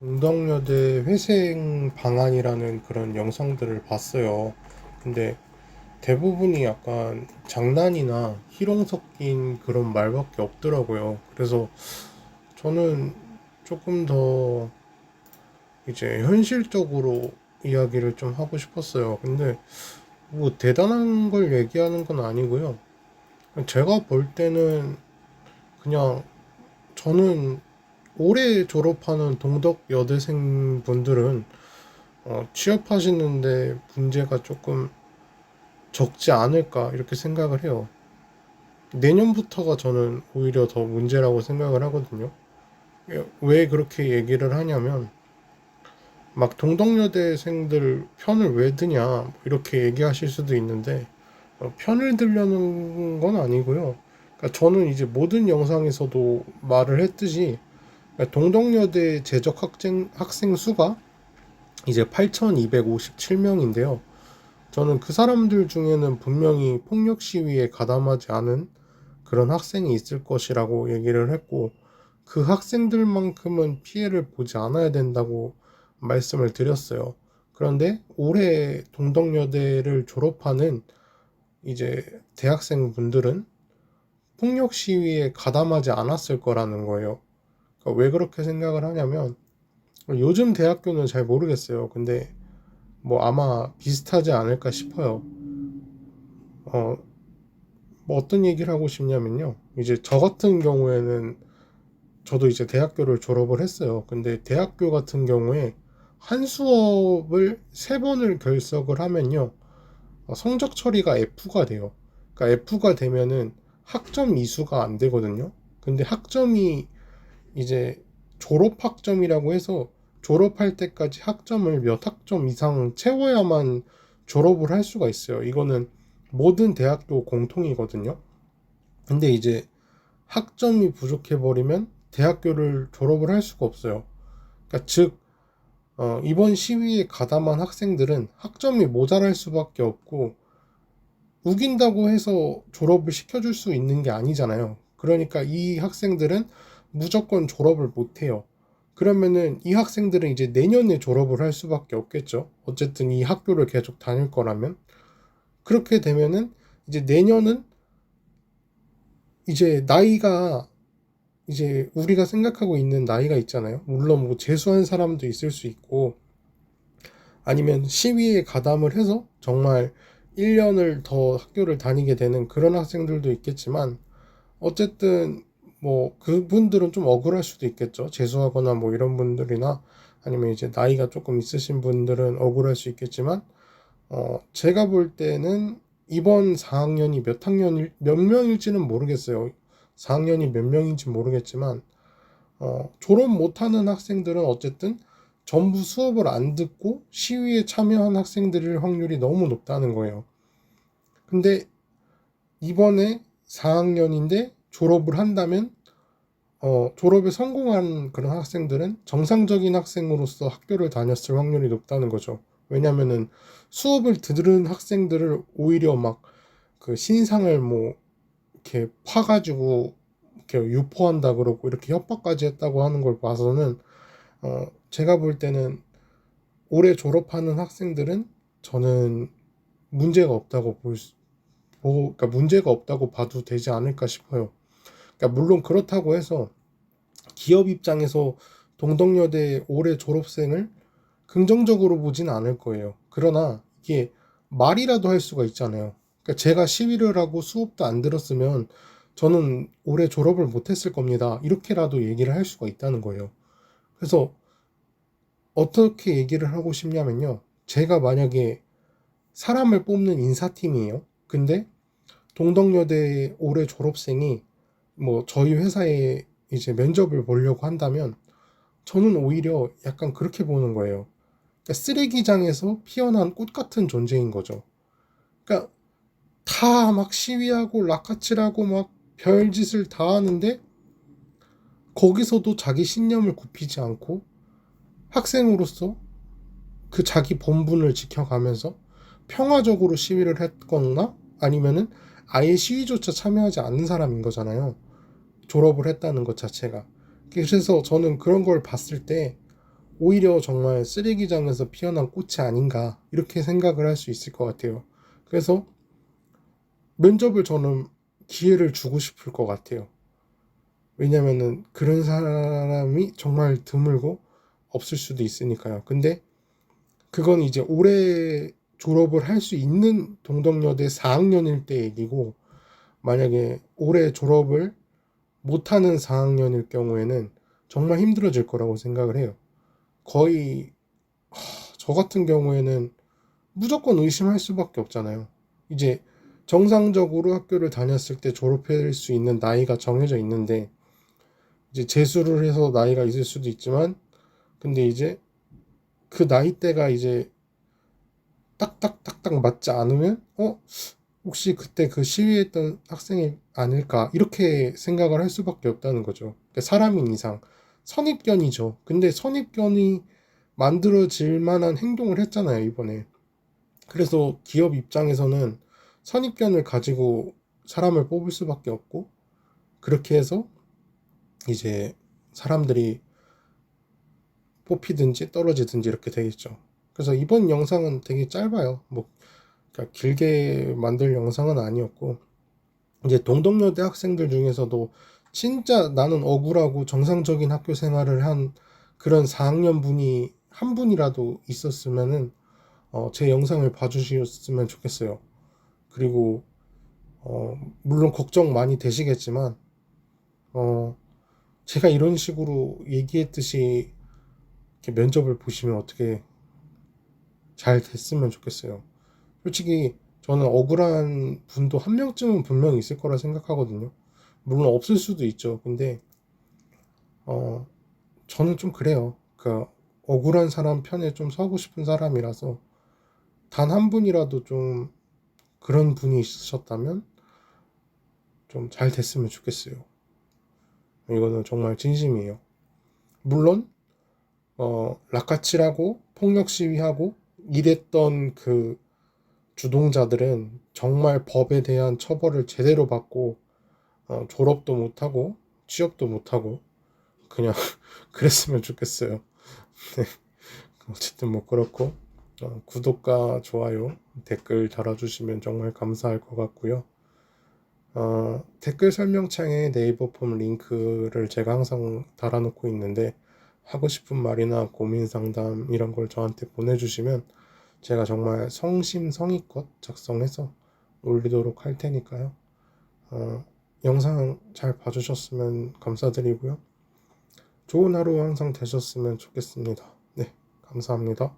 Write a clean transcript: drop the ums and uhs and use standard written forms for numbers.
동덕여대 회생 방안이라는 그런 영상들을 봤어요. 근데 대부분이 약간 장난이나 희롱 섞인 그런 말밖에 없더라고요. 그래서 저는 조금 더 이제 현실적으로 이야기를 좀 하고 싶었어요. 근데 뭐 대단한 걸 얘기하는 건 아니고요. 제가 볼 때는 그냥 저는 올해 졸업하는 동덕 여대생 분들은 취업하시는데 문제가 조금 적지 않을까 이렇게 생각을 해요. 내년부터가 저는 오히려 더 문제라고 생각을 하거든요. 왜 그렇게 얘기를 하냐면 막 동덕여대생들 편을 왜 드냐 뭐 이렇게 얘기하실 수도 있는데 편을 들려는 건 아니고요. 그러니까 저는 이제 모든 영상에서도 말을 했듯이 동덕여대 재적 학생 수가 이제 8,257명인데요. 저는 그 사람들 중에는 분명히 폭력 시위에 가담하지 않은 그런 학생이 있을 것이라고 얘기를 했고, 그 학생들만큼은 피해를 보지 않아야 된다고 말씀을 드렸어요. 그런데 올해 동덕여대를 졸업하는 이제 대학생 분들은 폭력 시위에 가담하지 않았을 거라는 거예요. 그러니까 왜 그렇게 생각을 하냐면, 요즘 대학교는 잘 모르겠어요. 근데 뭐 아마 비슷하지 않을까 싶어요. 어, 뭐 어떤 얘기를 하고 싶냐면요. 이제 저 같은 경우에는 저도 이제 대학교를 졸업을 했어요. 근데 대학교 같은 경우에 한 수업을 세 번을 결석을 하면요. 성적 처리가 F가 돼요. 그러니까 F가 되면은 학점 이수가 안 되거든요. 근데 학점이 이제 졸업 학점이라고 해서 졸업할 때까지 학점을 몇 학점 이상 채워야만 졸업을 할 수가 있어요. 이거는 모든 대학도 공통이거든요. 근데 이제 학점이 부족해 버리면 대학교를 졸업을 할 수가 없어요. 그러니까 즉 이번 시위에 가담한 학생들은 학점이 모자랄 수밖에 없고 우긴다고 해서 졸업을 시켜줄 수 있는 게 아니잖아요. 그러니까 이 학생들은 무조건 졸업을 못 해요. 그러면은 이 학생들은 이제 내년에 졸업을 할 수밖에 없겠죠. 어쨌든 이 학교를 계속 다닐 거라면. 그렇게 되면은 이제 내년은 이제 나이가 이제 우리가 생각하고 있는 나이가 있잖아요. 물론 뭐 재수한 사람도 있을 수 있고 아니면 시위에 가담을 해서 정말 1년을 더 학교를 다니게 되는 그런 학생들도 있겠지만 어쨌든 뭐 그분들은 좀 억울할 수도 있겠죠. 재수하거나 뭐 이런 분들이나 아니면 이제 나이가 조금 있으신 분들은 억울할 수 있겠지만 제가 볼 때는 이번 4학년이 몇 명일지는 모르겠어요. 4학년이 몇 명인지 모르겠지만 졸업 못하는 학생들은 어쨌든 전부 수업을 안 듣고 시위에 참여한 학생들일 확률이 너무 높다는 거예요. 근데 이번에 4학년인데 졸업을 한다면 졸업에 성공한 그런 학생들은 정상적인 학생으로서 학교를 다녔을 확률이 높다는 거죠. 왜냐면은 수업을 들은 학생들을 오히려 막 그 신상을 뭐 이렇게 파가지고 이렇게 유포한다 그러고 이렇게 협박까지 했다고 하는 걸 봐서는 제가 볼 때는 올해 졸업하는 학생들은 저는 문제가 없다고 그러니까 문제가 없다고 봐도 되지 않을까 싶어요. 그러니까 물론 그렇다고 해서 기업 입장에서 동덕여대 올해 졸업생을 긍정적으로 보진 않을 거예요. 그러나 이게 말이라도 할 수가 있잖아요. 그러니까 제가 시위를 하고 수업도 안 들었으면 저는 올해 졸업을 못했을 겁니다. 이렇게라도 얘기를 할 수가 있다는 거예요. 그래서 어떻게 얘기를 하고 싶냐면요. 제가 만약에 사람을 뽑는 인사팀이에요. 근데 동덕여대 올해 졸업생이 뭐 저희 회사에 이제 면접을 보려고 한다면 저는 오히려 약간 그렇게 보는 거예요. 그러니까 쓰레기장에서 피어난 꽃 같은 존재인 거죠. 그러니까 다 막 시위하고 락카칠하고 막 별짓을 다 하는데 거기서도 자기 신념을 굽히지 않고 학생으로서 그 자기 본분을 지켜가면서 평화적으로 시위를 했거나 아니면은 아예 시위조차 참여하지 않는 사람인 거잖아요. 졸업을 했다는 것 자체가. 그래서 저는 그런 걸 봤을 때 오히려 정말 쓰레기장에서 피어난 꽃이 아닌가 이렇게 생각을 할 수 있을 것 같아요. 그래서 면접을 저는 기회를 주고 싶을 것 같아요. 왜냐면은 그런 사람이 정말 드물고 없을 수도 있으니까요. 근데 그건 이제 올해 졸업을 할 수 있는 동덕여대 4학년일 때 얘기고, 만약에 올해 졸업을 못하는 4학년일 경우에는 정말 힘들어질 거라고 생각을 해요. 거의 저 같은 경우에는 무조건 의심할 수밖에 없잖아요. 이제 정상적으로 학교를 다녔을 때 졸업할 수 있는 나이가 정해져 있는데, 이제 재수를 해서 나이가 있을 수도 있지만, 근데 이제 그 나이대가 이제 딱딱딱딱 맞지 않으면 혹시 그때 그 시위했던 학생이 아닐까 이렇게 생각을 할 수밖에 없다는 거죠. 그러니까 사람인 이상 선입견이죠. 근데 선입견이 만들어질 만한 행동을 했잖아요, 이번에. 그래서 기업 입장에서는 선입견을 가지고 사람을 뽑을 수밖에 없고, 그렇게 해서 이제 사람들이 뽑히든지 떨어지든지 이렇게 되겠죠. 그래서 이번 영상은 되게 짧아요. 뭐 그러니까 길게 만들 영상은 아니었고, 이제 동덕여대 학생들 중에서도 진짜 나는 억울하고 정상적인 학교 생활을 한 그런 4학년 분이 한 분이라도 있었으면은 제 영상을 봐주셨으면 좋겠어요. 그리고 물론 걱정 많이 되시겠지만 어, 제가 이런 식으로 얘기했듯이 이렇게 면접을 보시면 어떻게 잘 됐으면 좋겠어요. 솔직히 저는 억울한 분도 한 명쯤은 분명히 있을 거라 생각하거든요. 물론 없을 수도 있죠. 근데 어, 저는 좀 그래요. 그 억울한 사람 편에 좀 서고 싶은 사람이라서 단 한 분이라도 좀 그런 분이 있으셨다면 좀 잘 됐으면 좋겠어요. 이거는 정말 진심이에요. 물론 락카치라고 폭력 시위하고 이랬던 그 주동자들은 정말 법에 대한 처벌을 제대로 받고 졸업도 못하고 취업도 못하고 그냥 그랬으면 좋겠어요. 네. 어쨌든 뭐 그렇고 구독과 좋아요, 댓글 달아주시면 정말 감사할 것 같고요. 댓글 설명창에 네이버 폼 링크를 제가 항상 달아놓고 있는데, 하고 싶은 말이나 고민 상담 이런 걸 저한테 보내주시면 제가 정말 성심성의껏 작성해서 올리도록 할 테니까요. 영상 잘 봐주셨으면 감사드리고요. 좋은 하루 항상 되셨으면 좋겠습니다. 네, 감사합니다.